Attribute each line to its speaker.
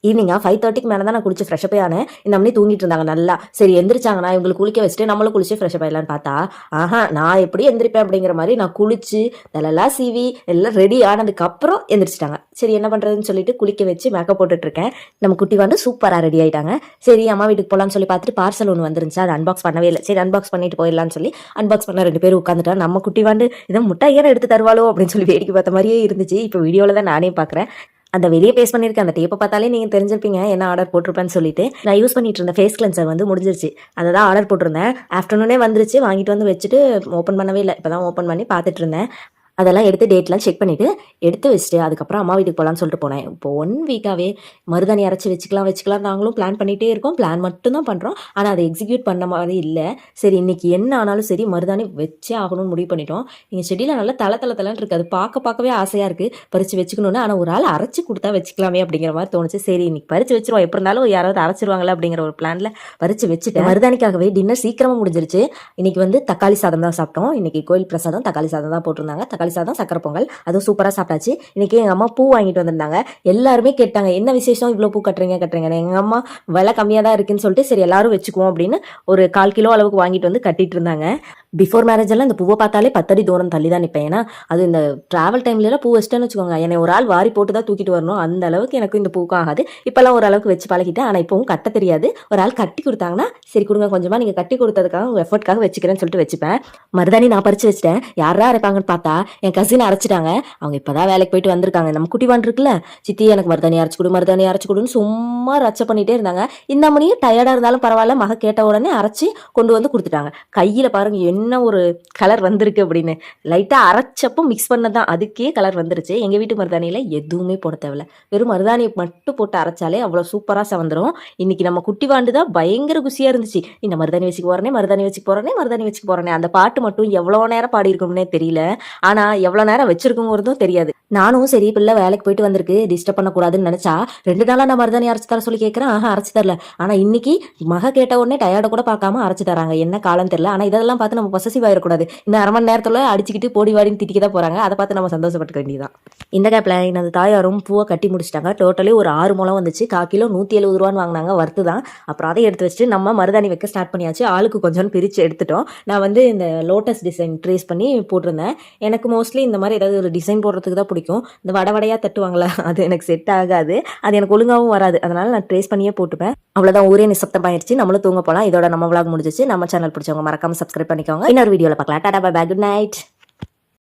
Speaker 1: ஈவினிங்கா 5:30க்கு மேலே தான் நான் குளிச்சு ஃப்ரெஷ் அப் ஆனேன். இந்த அம்மனி தூங்கிட்டு இருந்தாங்க நல்லா. சரி எந்திரிச்சாங்கன்னா இவங்களுக்கு குளிக்க வச்சுட்டு நம்மளும் குளிச்சு ஃப்ரெஷ் அப் ஆயிடலான்னு பார்த்தா, நான் எப்படி எந்திரிப்பேன் அப்படிங்கிற மாதிரி நான் குளிச்சு தலையெல்லாம் சீவி எல்லாம் ரெடி ஆனதுக்கு அப்புறம் எந்திரிச்சிட்டாங்க. சரி என்ன பண்றதுன்னு சொல்லிட்டு குளிக்க வச்சு மேக்கப் போட்டுட்டு இருக்கேன். நம்ம குட்டி வந்து சூப்பரா ரெடி ஆயிட்டாங்க. சரி அம்மா வீட்டுக்கு போலான்னு சொல்லி பார்த்துட்டு பார்சல் ஒன்று வந்துருந்துச்சு. அது அன்பாக்ஸ் பண்ணவே இல்லை. சரி அன்பாக்ஸ் பண்ணிட்டு போயிடலான்னு சொல்லி அன்பாக்ஸ் பண்ண 2 பேரும் உட்காந்துட்டா. நம்ம குட்டி வந்து இதை முட்டாய் எடுத்து தருவாளோ அப்படின்னு சொல்லி வேடிக்கை பார்த்த மாதிரியே இருந்துச்சு. இப்போ வீடியோவில் தான் நானே பார்க்குறேன். அந்த வெளியே பேஸ்ட் பண்ணியிருக்கேன். அந்த டேப்பை பார்த்தாலே நீங்கள் தெரிஞ்சிருப்பீங்க என்ன ஆர்டர் போட்டிருப்பேன்னு சொல்லிட்டு. நான் யூஸ் பண்ணிட்டு இருந்த ஃபேஸ் கிளென்சர் வந்து முடிஞ்சிருச்சு. அதை தான் ஆர்டர் போட்டிருந்தேன். ஆஃப்டர்நூனே வந்துருச்சு. வாங்கிட்டு வந்து வச்சுட்டு ஓப்பன் பண்ணவே இல்லை. இப்போ தான் ஓப்பன் பண்ணி பார்த்துட்டு இருந்தேன். அதெல்லாம் எடுத்து டேட்லாம் செக் பண்ணிவிட்டு எடுத்து வச்சுட்டு அதுக்கப்புறம் அம்மா வீட்டுக்கு போகலான்னு சொல்லிட்டு போனேன். இப்போ 1 வீக்காகவே மருதாணி அரைச்சி வச்சுக்கலாம் நாங்களும் பிளான் பண்ணிகிட்டே இருக்கோம். பிளான் மட்டும்தான் பண்ணுறோம். ஆனால் அதை எக்ஸிக்யூட் பண்ண மாதிரி இல்லை. சரி இன்றைக்கி என்ன ஆனாலும் சரி மருதாணி வச்சே ஆகணும்னு முடிவு பண்ணிட்டோம். எங்கள் செடியில் நல்லா தலை இருக்குது. அது பார்க்கவே ஆசையாக இருக்குது பறித்து வச்சுக்கணுன்னு. ஆனால் ஒரு ஆள் அரைச்சி கொடுத்தா வச்சுக்கலாமே அப்படிங்கிற மாதிரி தோணுச்சு. சரி இன்னைக்கு பறித்து வச்சிருவோம். எப்படி இருந்தாலும் யாராவது அரைச்சிருவாங்களே அப்படிங்கிற ஒரு பிளானில் பறித்து வச்சுட்டு மருதாணிக்காகவே டின்னர் சீக்கிரமாக முடிஞ்சிருச்சு. இன்றைக்கி வந்து தக்காளி சாதம் தான் சாப்பிட்டோம். இன்றைக்கி கோயில் பிரசாதம் தக்காளி சாதம் தான் போட்டிருந்தாங்க. தக்காளி சாதம் சக்கரை பொங்கல் அதுவும் சூப்பராக சாப்பிட்டாச்சு. இன்னைக்கு எங்கள் அம்மா பூ வாங்கிட்டு வந்திருந்தாங்க. எல்லாருமே கேட்டாங்க என்ன விசேஷம் இவ்வளோ பூ கட்டுறீங்கன்னு. எங்கள் அம்மா விலை கம்மியாக தான் இருக்குன்னு சொல்லிட்டு சரி எல்லாரும் வச்சுக்குவோம் அப்படின்னு ஒரு 1/4 கிலோ அளவுக்கு வாங்கிட்டு வந்து கட்டிட்டு இருந்தாங்க. பிஃபோர் மேரேஜ் எல்லாம் இந்த பூவை பார்த்தாலே 10 அடி தூரம் தள்ளி தான் நிற்பேன். ஏன்னா அது இந்த ட்ராவல் டைம்லாம் பூ வச்சுட்டேன்னு வச்சுக்கோங்க, என்னை ஒரு ஆள் வாரி போட்டு தான் தூக்கிட்டு வரணும். அந்த அளவுக்கு எனக்கு இந்த பூக்கும் ஆகாது. இப்போல்லாம் ஓரளவுக்கு வச்சு பழகிட்டேன். ஆனால் இப்போவும் கட்ட தெரியாது. ஒரு ஆள் கட்டி கொடுத்தாங்கன்னா சரி கொடுங்க கொஞ்சமாக, நீங்கள் கட்டி கொடுத்ததுக்காக உங்கள் எஃபர்ட்காக வச்சுக்கிறேன்னு சொல்லிட்டு வச்சுப்பேன். மருதாணி நான் பறித்து வச்சுட்டேன். யாரா அரைப்பாங்கன்னு பார்த்தா என் கசின் அரைச்சிட்டாங்க. அவங்க இப்போ தான் வேலைக்கு போயிட்டு வந்திருக்காங்க. நம்ம குட்டி வான் இருக்குல்ல, சித்தி எனக்கு மருதாணி அரைச்சி கொடுன்னு சும்மா ரச்சை பண்ணிகிட்டே இருந்தாங்க. இந்த மணியும் டயர்டாக இருந்தாலும் பரவாயில்ல, மக கேட்ட உடனே அரைச்சி கொண்டு வந்து கொடுத்துட்டாங்க. கையில் பாருங்க என்ன ஒரு கலர் வந்திருக்கு அப்படின்னு. லைட்டாக அரைச்சப்போ மிக்ஸ் பண்ணதான் அதுக்கே கலர் வந்துருச்சு. எங்கள் வீட்டு மருதாணியில் எதுவுமே போட தேவையில்ல, வெறும் மருதாணியை மட்டும் போட்டு அரைச்சாலே அவ்வளோ சூப்பராக செவந்துடும். இன்னைக்கு நம்ம குட்டி வாண்டு தான் பயங்கர குசியாக இருந்துச்சு. இந்த மருதாணி வச்சுக்கு போகிறேனே அந்த பாட்டு மட்டும் எவ்வளோ நேரம் பாடியிருக்கோம்னே தெரியல. ஆனால் எவ்வளோ நேரம் வச்சிருக்கோங்கிறதும் தெரியாது. நானும் சரி பிள்ளை வேலைக்கு போயிட்டு வந்திருக்கு டிஸ்டர்ப் பண்ணக்கூடாதுன்னு நினச்சா 2 நாளாக நான் மருதாணி அரைச்சி தர சொல்லி கேட்குறேன். அரைச்சி தரல. ஆனால் இன்னைக்கு மக கேட்ட உடனே டயர்டை கூட பார்க்காம அரைச்சி தராங்க. என்ன காலம் தெரியல. ஆனால் இதெல்லாம் பார்த்து நம்ம பொசசிவ் ஆயிடக்கூடாது. இந்த 1/2 மணி நேரத்தில் அடிச்சுக்கிட்டு போடி வாடின்னு திட்டிக்க தான் போகிறாங்க. அதை பார்த்து நம்ம சந்தோஷப்பட்டுக்க வேண்டியதான். இந்த கேப்பில் எனது தாயாரும் பூவை கட்டி முடிச்சிட்டாங்க. டோட்டலி ஒரு 6 முழம் வந்துச்சு. 1/4 கிலோ 170 ரூபான்னு வாங்கினாங்க. வறுத்து தான். அப்புறம் அதை எடுத்து வச்சுட்டு நம்ம மருதாணி வைக்க ஸ்டார்ட் பண்ணியாச்சு. ஆளுக்கு கொஞ்சம் பிரித்து எடுத்துட்டோம். நான் வந்து இந்த லோட்டஸ் டிசைன் ட்ரேஸ் பண்ணி போட்டிருந்தேன். எனக்கு மோஸ்ட்லி இந்த மாதிரி ஏதாவது ஒரு டிசைன் போடுறதுக்கு தான் பிடிக்கும். இந்த வடையாக தட்டுவாங்களா, அது எனக்கு செட் ஆகாது. அது எனக்கு ஒழுங்காகவும் வராது. அதனால நான் ட்ரேஸ் பண்ணியே போட்டுப்பேன். அவ்வளோதான், ஊரே நிசப்தம் ஆயிடுச்சு. நம்மளும் தூங்க போகலாம். இதோட நம்ம vlog முடிஞ்சிச்சு. நம்ம சேனல் பிடிச்சவங்க மறக்காம சப்ஸ்கிரைப் பண்ணிக்கோங்க. இன்னொரு வீடியோவில் பார்க்கலாம். Tata bye bye, good night.